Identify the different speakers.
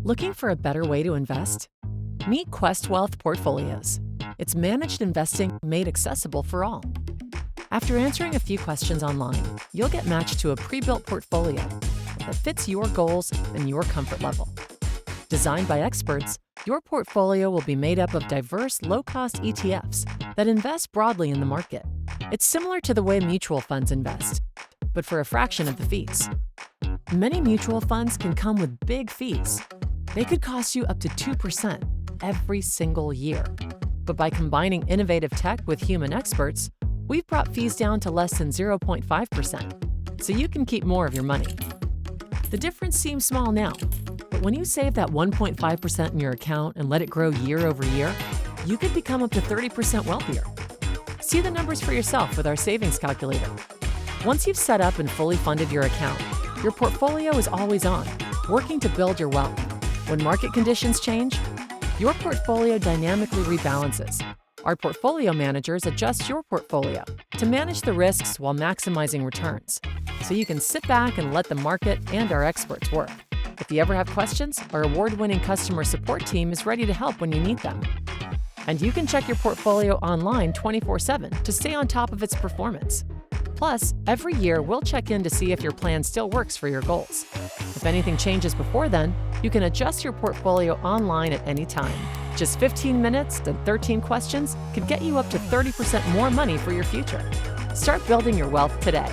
Speaker 1: Looking for a better way to invest? Meet Questwealth Portfolios. It's managed investing made accessible for all. After answering a few questions online, you'll get matched to a pre-built portfolio that fits your goals and your comfort level. Designed by experts, your portfolio will be made up of diverse, low-cost ETFs that invest broadly in the market. It's similar to the way mutual funds invest, but for a fraction of the fees. Many mutual funds can come with big fees. They could cost you up to 2% every single year. But by combining innovative tech with human experts, we've brought fees down to less than 0.5%, so you can keep more of your money. The difference seems small now, but when you save that 1.5% in your account and let it grow year over year, you could become up to 30% wealthier. See the numbers for yourself with our savings calculator. Once you've set up and fully funded your account, your portfolio is always on, working to build your wealth. When market conditions change, your portfolio dynamically rebalances. Our portfolio managers adjust your portfolio to manage the risks while maximizing returns, so you can sit back and let the market and our experts work. If you ever have questions, our award-winning customer support team is ready to help when you need them. And you can check your portfolio online 24/7 to stay on top of its performance. Plus, every year we'll check in to see if your plan still works for your goals. If anything changes before then, you can adjust your portfolio online at any time. Just 15 minutes and 13 questions could get you up to 30% more money for your future. Start building your wealth today.